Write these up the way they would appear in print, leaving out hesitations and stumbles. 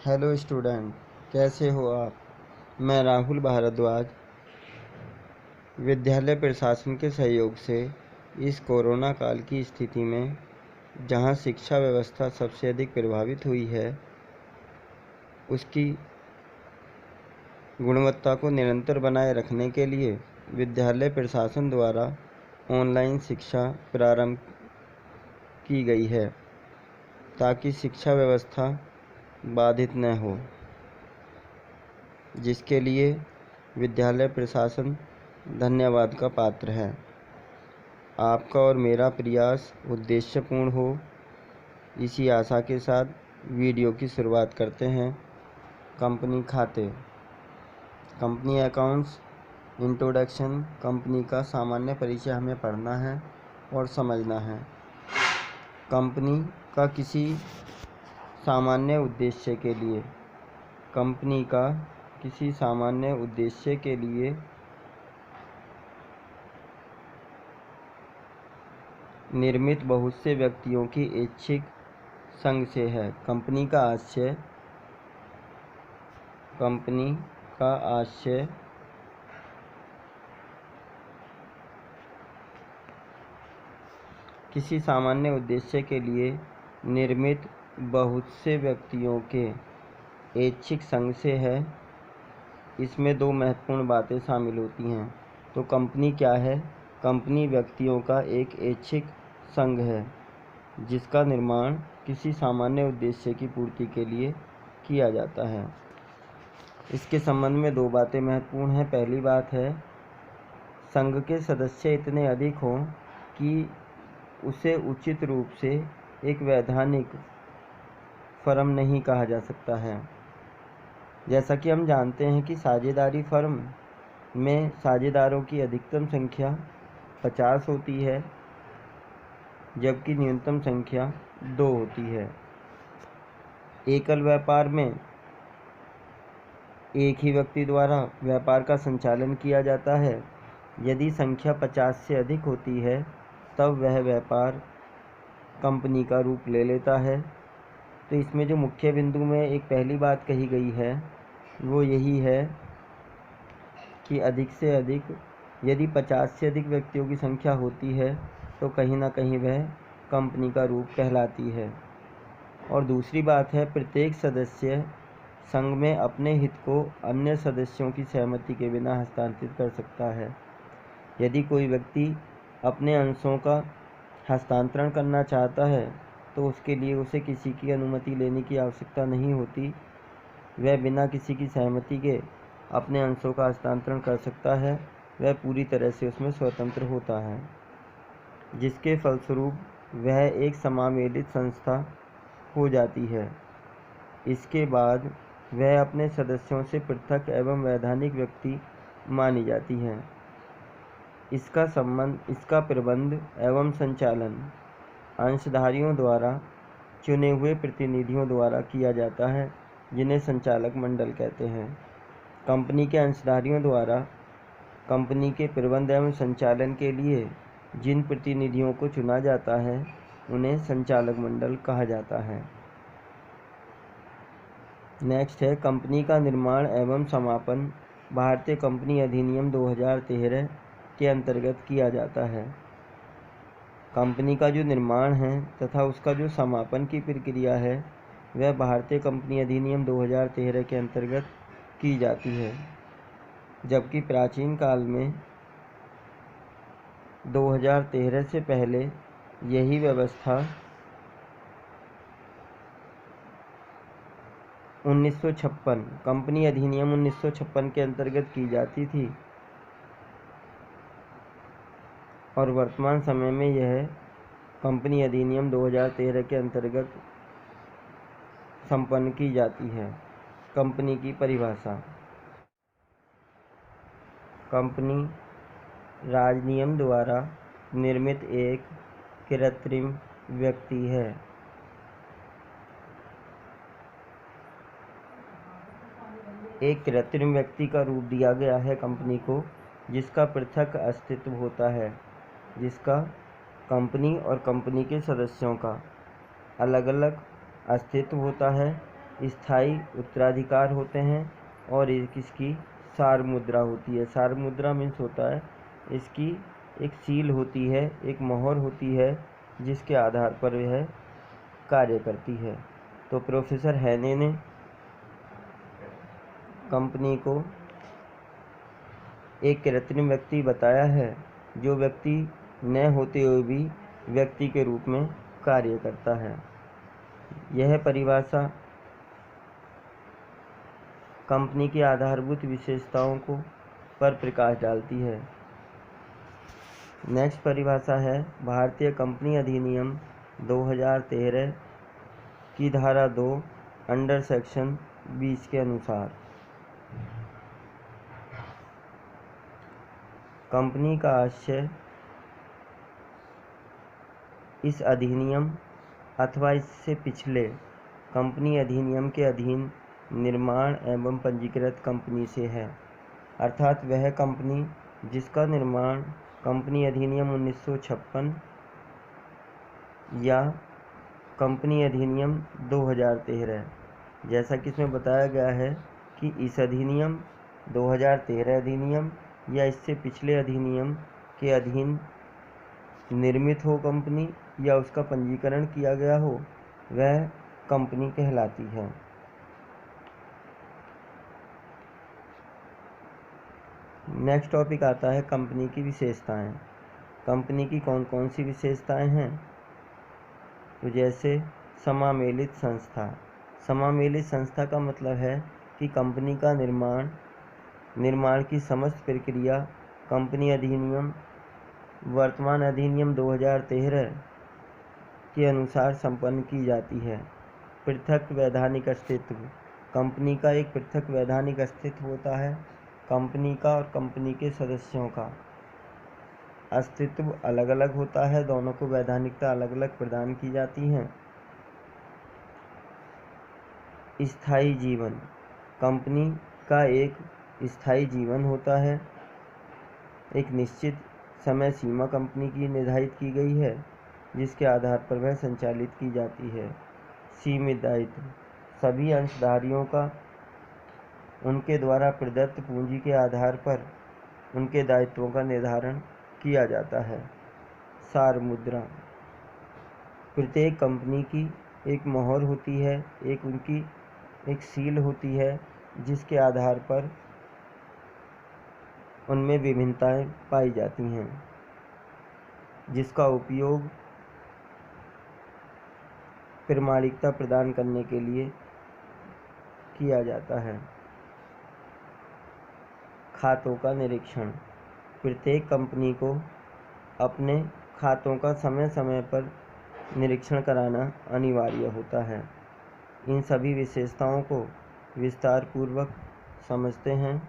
Hello student, कैसे हो आप। मैं राहुल भारद्वाज विद्यालय प्रशासन के सहयोग से इस कोरोना काल की स्थिति में जहां शिक्षा व्यवस्था सबसे अधिक प्रभावित हुई है, उसकी गुणवत्ता को निरंतर बनाए रखने के लिए विद्यालय प्रशासन द्वारा ऑनलाइन शिक्षा प्रारंभ की गई है ताकि शिक्षा व्यवस्था बाधित न हो, जिसके लिए विद्यालय प्रशासन धन्यवाद का पात्र है। आपका और मेरा प्रयास उद्देश्यपूर्ण हो, इसी आशा के साथ वीडियो की शुरुआत करते हैं। कंपनी खाते, कंपनी अकाउंट्स, इंट्रोडक्शन। कंपनी का सामान्य परिचय हमें पढ़ना है और समझना है। कंपनी का किसी सामान्य उद्देश्य के लिए निर्मित बहुत से व्यक्तियों की ऐच्छिक संघ से है। कंपनी का आशय किसी सामान्य उद्देश्य के लिए निर्मित बहुत से व्यक्तियों के ऐच्छिक संघ से है। इसमें दो महत्वपूर्ण बातें शामिल होती हैं। तो कंपनी क्या है? कंपनी व्यक्तियों का एक ऐच्छिक संघ है जिसका निर्माण किसी सामान्य उद्देश्य की पूर्ति के लिए किया जाता है। इसके संबंध में दो बातें महत्वपूर्ण हैं। पहली बात है, संघ के सदस्य इतने अधिक हों कि उसे उचित रूप से एक वैधानिक फर्म नहीं कहा जा सकता है। जैसा कि हम जानते हैं कि साझेदारी फर्म में साझेदारों की अधिकतम संख्या 50 होती है, जबकि न्यूनतम संख्या 2 होती है। एकल व्यापार में एक ही व्यक्ति द्वारा व्यापार का संचालन किया जाता है। यदि संख्या 50 से अधिक होती है तब वह व्यापार कंपनी का रूप ले लेता है। तो इसमें जो मुख्य बिंदु में एक पहली बात कही गई है वो यही है कि यदि 50 से अधिक व्यक्तियों की संख्या होती है तो कहीं ना कहीं वह कंपनी का रूप कहलाती है। और दूसरी बात है, प्रत्येक सदस्य संघ में अपने हित को अन्य सदस्यों की सहमति के बिना हस्तांतरित कर सकता है। यदि कोई व्यक्ति अपने अंशों का हस्तांतरण करना चाहता है तो उसके लिए उसे किसी की अनुमति लेने की आवश्यकता नहीं होती। वह बिना किसी की सहमति के अपने अंशों का हस्तांतरण कर सकता है। वह पूरी तरह से उसमें स्वतंत्र होता है, जिसके फलस्वरूप वह एक समावेशित संस्था हो जाती है। इसके बाद वह अपने सदस्यों से पृथक एवं वैधानिक व्यक्ति मानी जाती है। इसका प्रबंध एवं संचालन अंशधारियों द्वारा चुने हुए प्रतिनिधियों द्वारा किया जाता है, जिन्हें संचालक मंडल कहते हैं। कंपनी के अंशधारियों द्वारा कंपनी के प्रबंध एवं संचालन के लिए जिन प्रतिनिधियों को चुना जाता है उन्हें संचालक मंडल कहा जाता है। नेक्स्ट है, कंपनी का निर्माण एवं समापन भारतीय कंपनी अधिनियम 2013 के अंतर्गत किया जाता है। कंपनी का जो निर्माण है तथा उसका जो समापन की प्रक्रिया है वह भारतीय कंपनी अधिनियम 2013 के अंतर्गत की जाती है, जबकि प्राचीन काल में 2013 से पहले यही व्यवस्था 1956 कंपनी अधिनियम 1956 के अंतर्गत की जाती थी और वर्तमान समय में यह कंपनी अधिनियम 2013 के अंतर्गत संपन्न की जाती है। कंपनी की परिभाषा। कंपनी राजनियम द्वारा निर्मित एक कृत्रिम व्यक्ति है। एक कृत्रिम व्यक्ति का रूप दिया गया है कंपनी को, जिसका पृथक अस्तित्व होता है, जिसका कंपनी और कंपनी के सदस्यों का अलग अलग अस्तित्व होता है स्थायी उत्तराधिकार होते हैं और एक इसकी सार मुद्रा होती है। सार मुद्रा मीन्स होता है इसकी एक सील होती है, एक मोहर होती है जिसके आधार पर यह कार्य करती है। तो प्रोफेसर हैने ने कंपनी को एक कृत्रिम व्यक्ति बताया है जो व्यक्ति न होते हुए भी व्यक्ति के रूप में कार्य करता है। यह परिभाषा कंपनी की आधारभूत विशेषताओं को पर प्रकाश डालती है। नेक्स्ट परिभाषा है भारतीय कंपनी अधिनियम 2013 की धारा 2 अंडर सेक्शन 20 के अनुसार कंपनी का आशय इस अधिनियम अथवा इससे पिछले कंपनी अधिनियम के अधीन निर्माण एवं पंजीकृत कंपनी से है, अर्थात वह कंपनी जिसका निर्माण कंपनी अधिनियम 1956 या कंपनी अधिनियम 2013, जैसा कि इसमें बताया गया है कि इस अधिनियम 2013 अधिनियम या इससे पिछले अधिनियम के अधीन निर्मित हो कंपनी या उसका पंजीकरण किया गया हो, वह कंपनी कहलाती है। नेक्स्ट टॉपिक आता है कंपनी की विशेषताएं। कंपनी की कौन कौन सी विशेषताएं हैं? तो जैसे समामेलित संस्था। समामेलित संस्था का मतलब है कि कंपनी का निर्माण की समस्त प्रक्रिया कंपनी अधिनियम वर्तमान अधिनियम 2013 के अनुसार संपन्न की जाती है। पृथक वैधानिक अस्तित्व। कंपनी का एक पृथक वैधानिक अस्तित्व होता है। कंपनी का और कंपनी के सदस्यों का अस्तित्व अलग अलग होता है, दोनों को वैधानिकता अलग अलग प्रदान की जाती है। स्थायी जीवन। कंपनी का एक स्थायी जीवन होता है। एक निश्चित समय सीमा कंपनी की निर्धारित की गई है जिसके आधार पर वह संचालित की जाती है। सीमित दायित्व। सभी अंशधारियों का उनके द्वारा प्रदत्त पूंजी के आधार पर उनके दायित्वों का निर्धारण किया जाता है। सार मुद्रा। प्रत्येक कंपनी की एक मोहर होती है, एक उनकी एक सील होती है जिसके आधार पर उनमें विभिन्नताएं पाई जाती हैं, जिसका उपयोग प्रामाणिकता प्रदान करने के लिए किया जाता है। खातों का निरीक्षण। प्रत्येक कंपनी को अपने खातों का समय समय पर निरीक्षण कराना अनिवार्य होता है। इन सभी विशेषताओं को विस्तार पूर्वक समझते हैं।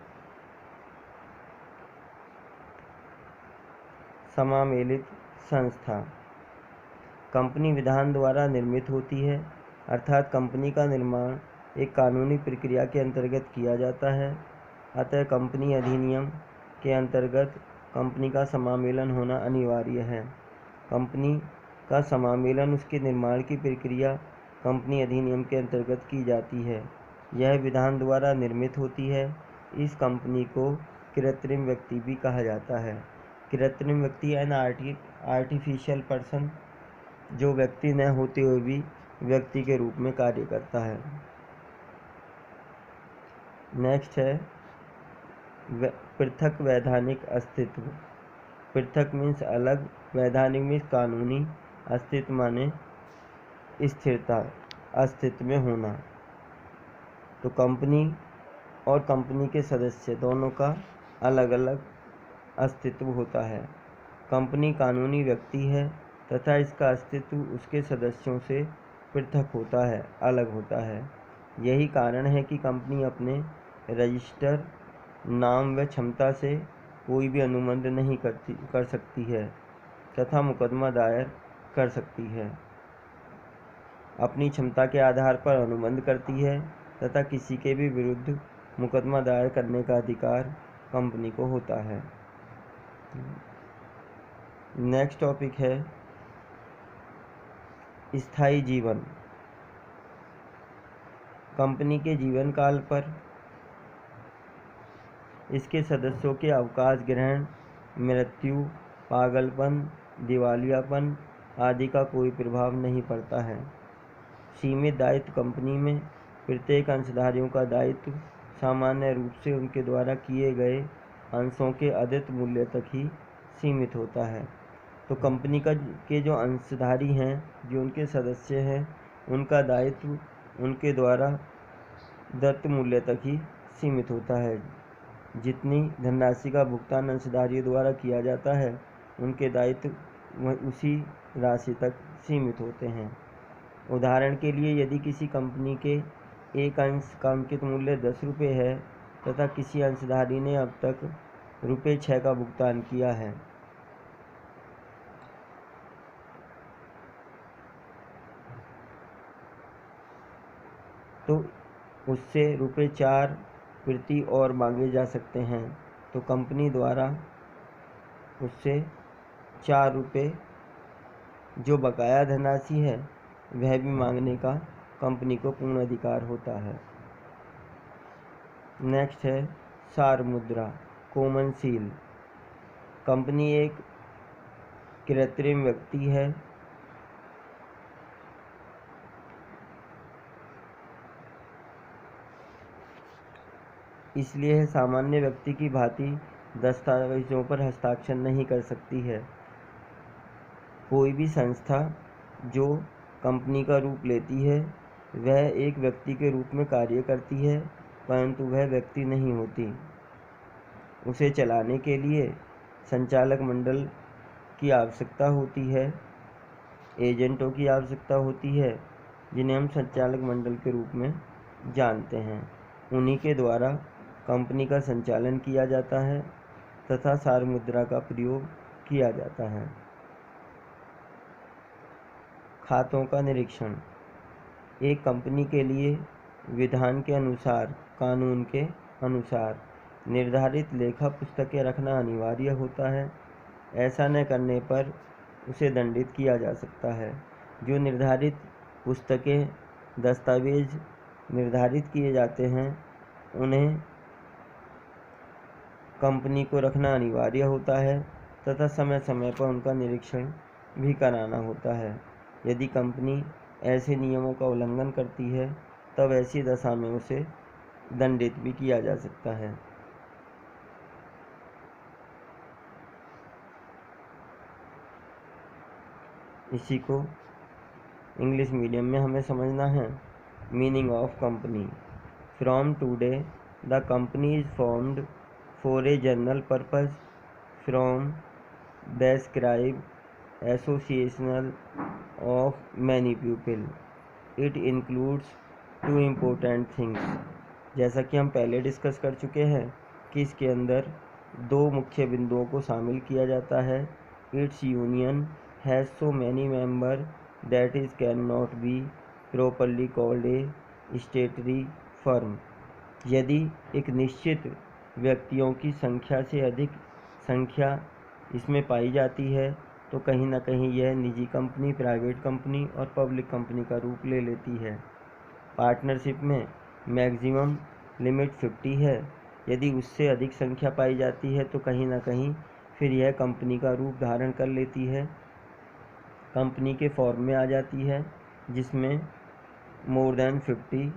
समामेलित संस्था। कंपनी विधान द्वारा निर्मित होती है, अर्थात कंपनी का निर्माण एक कानूनी प्रक्रिया के अंतर्गत किया जाता है। अतः कंपनी अधिनियम के अंतर्गत कंपनी का समामेलन होना अनिवार्य है। कंपनी का समामेलन उसके निर्माण की प्रक्रिया कंपनी अधिनियम के अंतर्गत की जाती है। यह विधान द्वारा निर्मित होती है। इस कंपनी को कृत्रिम व्यक्ति भी कहा जाता है। कृत्रिम व्यक्ति एन आर्टिफिशियल पर्सन, जो व्यक्ति न होते हुए भी व्यक्ति के रूप में कार्य करता है। नेक्स्ट है पृथक वैधानिक अस्तित्व। पृथक मीन्स अलग, वैधानिक मीन्स कानूनी, अस्तित्व माने स्थिरता, अस्तित्व में होना। तो कंपनी और कंपनी के सदस्य दोनों का अलग अलग अस्तित्व होता है। कंपनी कानूनी व्यक्ति है तथा इसका अस्तित्व उसके सदस्यों से पृथक होता है, अलग होता है। यही कारण है कि कंपनी अपने रजिस्टर, नाम व क्षमता से कोई भी अनुबंध नहीं कर सकती है तथा मुकदमा दायर कर सकती है। अपनी क्षमता के आधार पर अनुबंध करती है तथा किसी के भी विरुद्ध मुकदमा दायर करने का अधिकार कंपनी को होता है। नेक्स्ट टॉपिक है स्थायी जीवन। कंपनी के जीवन काल पर इसके सदस्यों के अवकाश ग्रहण, मृत्यु, पागलपन, दिवालियापन आदि का कोई प्रभाव नहीं पड़ता है। सीमित दायित्व कंपनी में प्रत्येक अंशधारियों का दायित्व सामान्य रूप से उनके द्वारा किए गए अंशों के अधिक मूल्य तक ही सीमित होता है। तो कंपनी के जो अंशधारी हैं, जो उनके सदस्य हैं, उनका दायित्व उनके द्वारा दत्त मूल्य तक ही सीमित होता है। जितनी धनराशि का भुगतान अंशधारियों द्वारा किया जाता है, उनके दायित्व उसी राशि तक सीमित होते हैं। उदाहरण के लिए, यदि किसी कंपनी के एक अंश का अंकित मूल्य 10 रुपये है तथा किसी अंशधारी ने अब तक रुपये 6 का भुगतान किया है, तो उससे रुपये 4 प्रति और मांगे जा सकते हैं। तो कंपनी द्वारा उससे 4 रुपये जो बकाया धनराशि है वह भी मांगने का कंपनी को पूर्ण अधिकार होता है। नेक्स्ट है सार मुद्रा, कॉमन सील। कंपनी एक कृत्रिम व्यक्ति है। इसलिए यह सामान्य व्यक्ति की भांति दस्तावेजों पर हस्ताक्षर नहीं कर सकती है। कोई भी संस्था जो कंपनी का रूप लेती है वह एक व्यक्ति के रूप में कार्य करती है, परंतु वह व्यक्ति नहीं होती। उसे चलाने के लिए संचालक मंडल की आवश्यकता होती है, एजेंटों की आवश्यकता होती है, जिन्हें हम संचालक मंडल के रूप में जानते हैं। उन्हीं के द्वारा कंपनी का संचालन किया जाता है तथा सार मुद्रा का प्रयोग किया जाता है। खातों का निरीक्षण। एक कंपनी के लिए विधान के अनुसार, कानून के अनुसार निर्धारित लेखा पुस्तकें रखना अनिवार्य होता है। ऐसा न करने पर उसे दंडित किया जा सकता है। जो निर्धारित पुस्तकें, दस्तावेज निर्धारित किए जाते हैं, उन्हें कंपनी को रखना अनिवार्य होता है तथा समय समय पर उनका निरीक्षण भी कराना होता है। यदि कंपनी ऐसे नियमों का उल्लंघन करती है तब ऐसी दशा में उसे दंडित भी किया जा सकता है। इसी को इंग्लिश मीडियम में हमें समझना है। Meaning of company. From today the company is formed for a general purpose from describe associational of many people. It includes two important things. जैसा कि हम पहले डिस्कस कर चुके हैं कि इसके अंदर दो मुख्य बिंदुओं को शामिल किया जाता है। It's union has so many member that is can not be properly called a स्टेटरी firm. यदि एक निश्चित व्यक्तियों की संख्या से अधिक संख्या इसमें पाई जाती है तो कहीं ना कहीं यह निजी कंपनी, प्राइवेट कंपनी और पब्लिक कंपनी का रूप ले लेती है। पार्टनरशिप में मैक्सिमम लिमिट 50 है। यदि उससे अधिक संख्या पाई जाती है तो कहीं ना कहीं फिर यह कंपनी का रूप धारण कर लेती है, कंपनी के फॉर्म में आ जाती है, जिसमें मोर देन 50।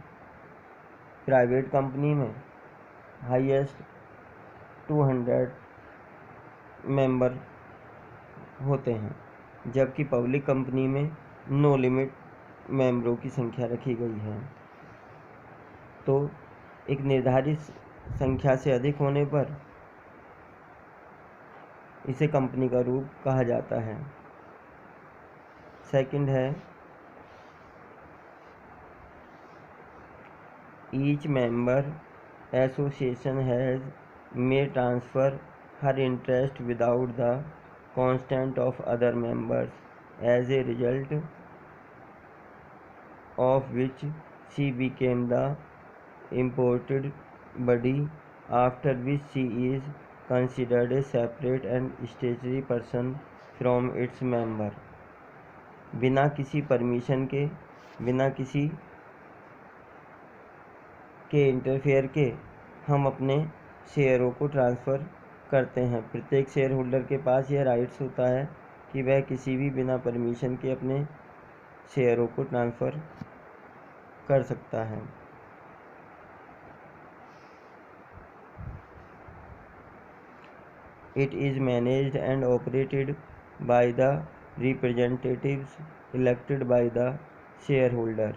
प्राइवेट कंपनी में हाईएस्ट 200 मेंबर होते हैं, जबकि पब्लिक कंपनी में नो लिमिट मेंबरों की संख्या रखी गई है। तो एक निर्धारित संख्या से अधिक होने पर इसे कंपनी का रूप कहा जाता है। सेकंड है each member association has may transfer her interest without the consent of other members, as a result of which she became the imported body, after which she is considered a separate and statutory person from its member. बिना किसी permission के, बिना किसी के interfere के हम अपने शेयरों को ट्रांसफ़र करते हैं। प्रत्येक शेयर होल्डर के पास यह राइट्स होता है कि वह किसी भी बिना परमिशन के अपने शेयरों को ट्रांसफ़र कर सकता है। It is managed and operated by the representatives elected by the shareholder.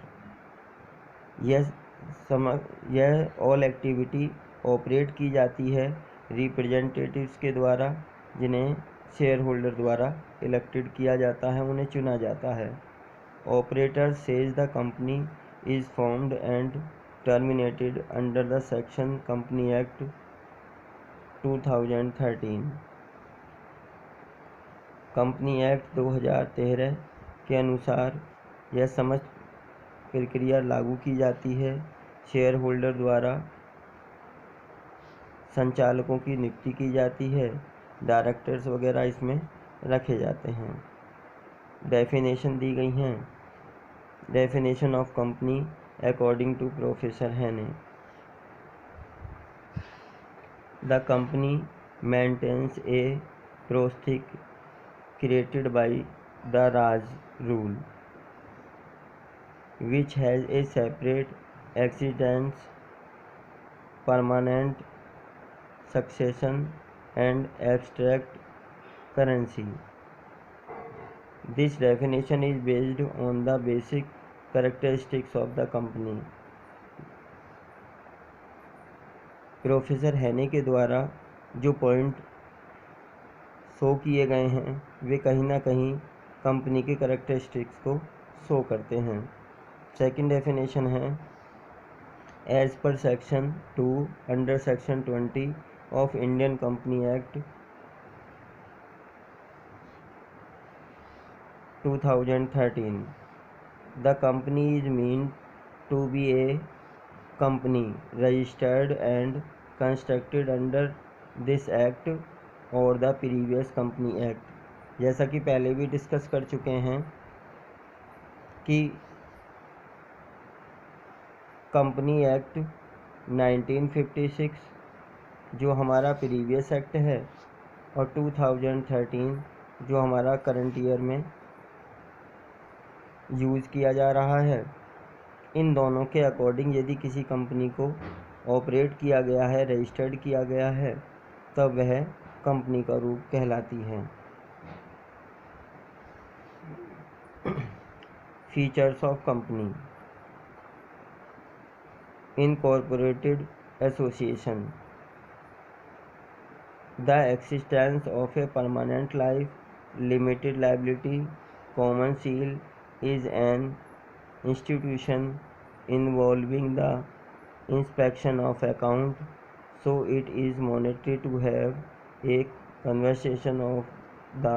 यह ऑल एक्टिविटी ऑपरेट की जाती है रिप्रेजेंटेटिव्स के द्वारा, जिन्हें शेयर होल्डर द्वारा इलेक्टेड किया जाता है, उन्हें चुना जाता है। Operator says the company is formed and terminated under the section company act 2013। Company act 2013 के अनुसार यह समस्त प्रक्रिया लागू की जाती है। शेयर होल्डर द्वारा संचालकों की नियुक्ति की जाती है, डायरेक्टर्स वगैरह इसमें रखे जाते हैं। डेफिनेशन दी गई हैं। Definition of company according to professor Haney. The company maintains a prosthetic created by the Raj rule, which has a separate existence, permanent succession and abstract currency. This definition is based on the basic characteristics of the company. Professor हैने के द्वारा जो point show किए गए हैं वे कहीं ना कहीं कंपनी के कैरेक्टरिस्टिक्स को शो करते हैं। सेकंड डेफिनेशन है, as per section 2 under section 20 of Indian company act 2013, the company is mean to be a company registered and constructed under this act और द प्रीवियस कंपनी एक्ट। जैसा कि पहले भी discuss कर चुके हैं कि कंपनी एक्ट 1956 जो हमारा प्रीवियस एक्ट है और 2013 जो हमारा करंट ईयर में यूज़ किया जा रहा है, इन दोनों के अकॉर्डिंग यदि किसी कंपनी को ऑपरेट किया गया है, रजिस्टर्ड किया गया है, तब वह कंपनी का रूप कहलाती है। Features of company. Incorporated association, the existence of a permanent life limited liability common seal is an institution involving the inspection of account, so it is mandatory to have a conversation of the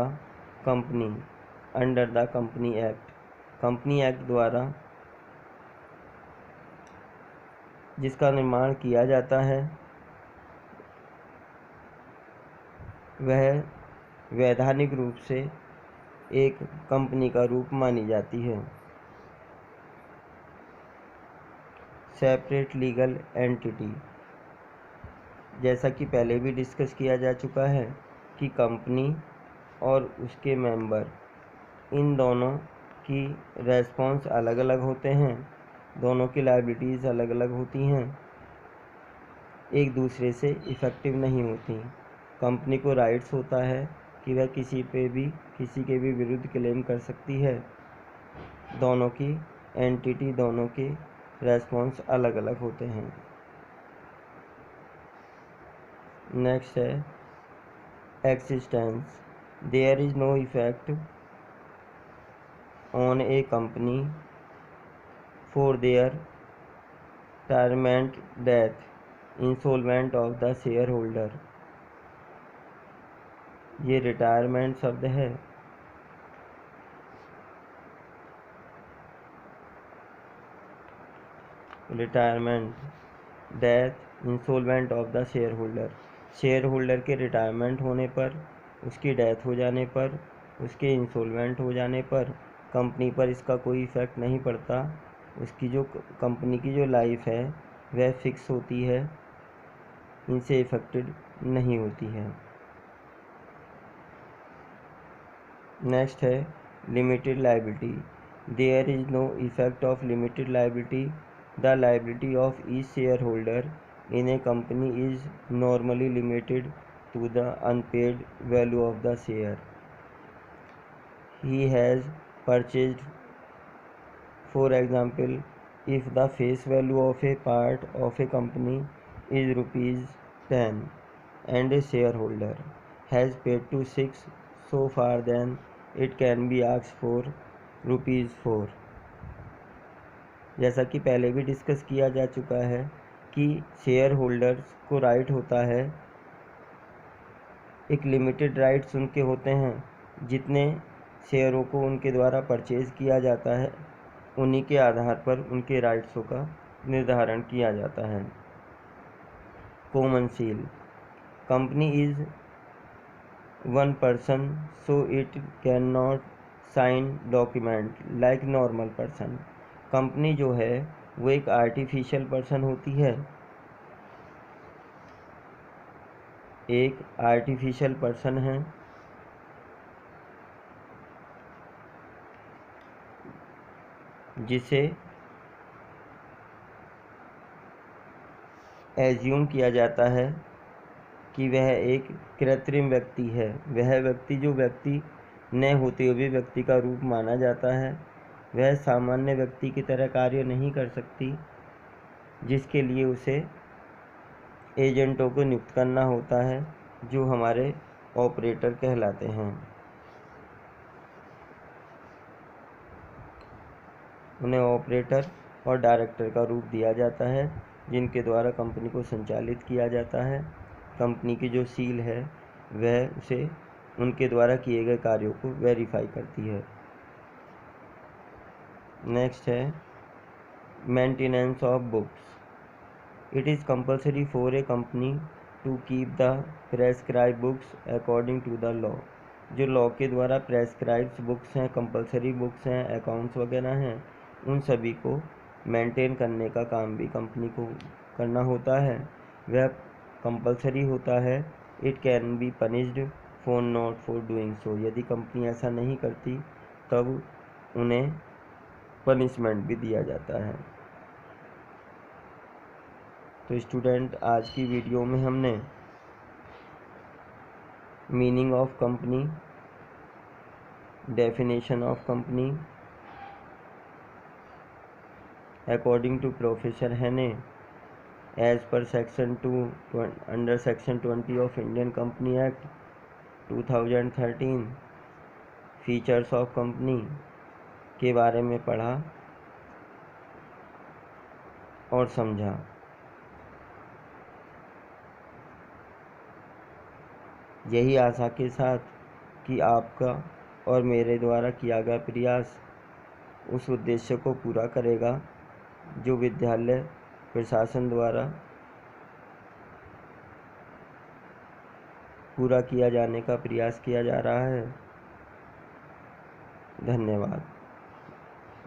company under the company act. Company act द्वारा जिसका निर्माण किया जाता है वह वैधानिक रूप से एक कंपनी का रूप मानी जाती है। सेपरेट लीगल एंटिटी, जैसा कि पहले भी डिस्कस किया जा चुका है कि कंपनी और उसके मेंबर, इन दोनों की रेस्पॉन्स अलग अलग होते हैं, दोनों की लायबिलिटीज़ अलग अलग होती हैं, एक दूसरे से इफ़ेक्टिव नहीं होती। कंपनी को राइट्स होता है कि वह किसी के भी विरुद्ध क्लेम कर सकती है। दोनों की एंटिटी, दोनों के रेस्पॉन्स अलग अलग होते हैं। नेक्स्ट है existence. There is no effect on a company for their retirement, death, insolvent of the share holder. ये रिटायरमेंट शब्द है। Retirement, death, insolvent of the share holder. Share holder के रिटायरमेंट होने पर, उसकी डेथ हो जाने पर, उसके इंसॉल्वेंट हो जाने पर कंपनी पर इसका कोई इफ़ेक्ट नहीं पड़ता। उसकी जो कंपनी की जो लाइफ है वह फिक्स होती है, इनसे इफेक्टेड नहीं होती है। नेक्स्ट है limited liability. There is no effect of limited liability. The liability of each share holder in a company is normally limited to the unpaid value of the share he has purchased. For example, if the face value of a part of a company is rupees 10 and a shareholder has paid to 6 so far, then it can be asked for rupees 4. जैसा कि पहले भी discuss किया जा चुका है कि share holders को राइट होता है, एक लिमिटेड राइट्स उनके होते हैं, जितने शेयरों को उनके द्वारा परचेज़ किया जाता है उन्हीं के आधार पर उनके राइट्सों का निर्धारण किया जाता है। Common seal. Company is one person so it can not sign document like normal person. Company जो है वो एक आर्टिफिशियल पर्सन होती है, एक आर्टिफिशियल पर्सन है जिसे एज्यूम किया जाता है कि वह एक कृत्रिम व्यक्ति है। वह व्यक्ति जो व्यक्ति न होते हुए व्यक्ति का रूप माना जाता है, वह सामान्य व्यक्ति की तरह कार्य नहीं कर सकती, जिसके लिए उसे एजेंटों को नियुक्त करना होता है जो हमारे ऑपरेटर कहलाते हैं। उन्हें ऑपरेटर और डायरेक्टर का रूप दिया जाता है, जिनके द्वारा कंपनी को संचालित किया जाता है। कंपनी की जो सील है वह उसे उनके द्वारा किए गए कार्यों को वेरीफाई करती है। नेक्स्ट है maintenance of books. It is compulsory for a company to keep the prescribe books according to the law. जो लॉ के द्वारा प्रेस्क्राइब्ड बुक्स हैं, कंपल्सरी बुक्स हैं, अकाउंट्स वगैरह हैं, उन सभी को मेंटेन करने का काम भी कंपनी को करना होता है। वह कंपल्सरी होता है। It can be punished for not for doing so. यदि कंपनी ऐसा नहीं करती तब उन्हें पनिशमेंट भी दिया जाता है। तो स्टूडेंट, आज की वीडियो में हमने meaning of company, definition of company according to professor Haney as per section 2 under section 20 of Indian company act 2013 features of company के बारे में पढ़ा और समझा। यही आशा के साथ कि आपका और मेरे द्वारा किया गया प्रयास उस उद्देश्य को पूरा करेगा जो विद्यालय प्रशासन द्वारा पूरा किया जाने का प्रयास किया जा रहा है। धन्यवाद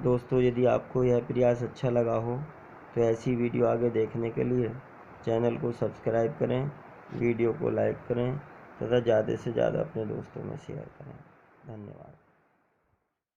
दोस्तों। यदि आपको यह प्रयास अच्छा लगा हो तो ऐसी वीडियो आगे देखने के लिए चैनल को सब्सक्राइब करें, वीडियो को लाइक करें तथा ज़्यादा से ज़्यादा अपने दोस्तों में शेयर करें। धन्यवाद।